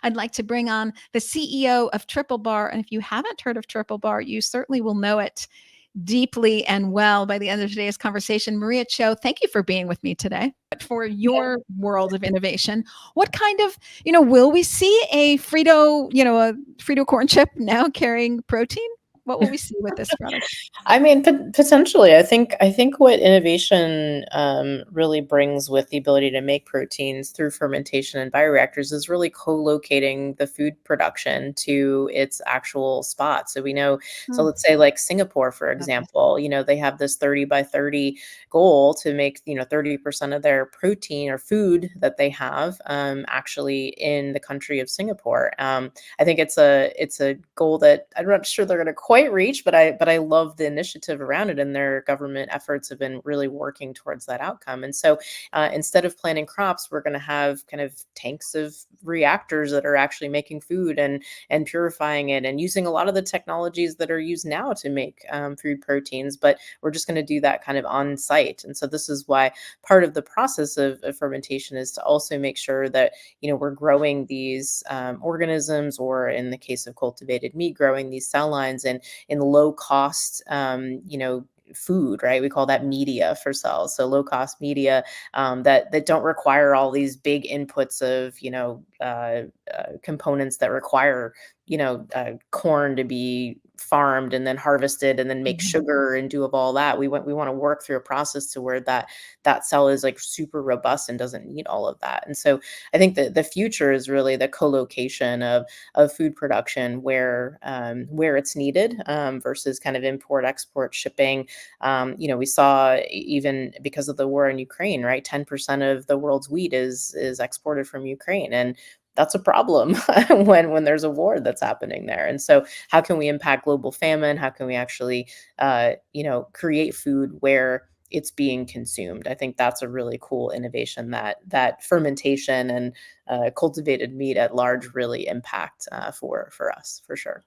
I'd like to bring on the CEO of Triplebar. And if you haven't heard of Triplebar, you certainly will know it deeply and well by the end of today's conversation. Maria Cho, thank you for being with me today. For your world of innovation, what kind of, will we see a Frito corn chip now carrying protein? What will we see with this product? I mean, potentially. I think what innovation really brings with the ability to make proteins through fermentation and bioreactors is really co-locating the food production to its actual spot. So we know, so let's say like Singapore, for example, they have this 30 by 30 goal to make, 30% of their protein or food that they have actually in the country of Singapore. I think it's a goal that I'm not sure they're going to quite reach, but I love the initiative around it, and their government efforts have been really working towards that outcome. And so instead of planting crops, we're going to have kind of tanks of reactors that are actually making food and purifying it and using a lot of the technologies that are used now to make food proteins, but we're just going to do that kind of on site. And so this is why part of the process of fermentation is to also make sure that we're growing these organisms, or in the case of cultivated meat, growing these cell lines in low cost food, right? We call that media for cells. So low cost media that don't require all these big inputs of components that require corn to be farmed and then harvested and then make sugar and do of all that. We want to work through a process to where that cell is like super robust and doesn't need all of that. And so I think that the future is really the co-location of food production where it's needed versus kind of import, export, shipping. We saw, even because of the war in Ukraine, right? 10% of the world's wheat is exported from Ukraine, and that's a problem when there's a war that's happening there. And so how can we impact global famine? How can we actually, create food where it's being consumed? I think that's a really cool innovation that fermentation and cultivated meat at large really impact for us, for sure.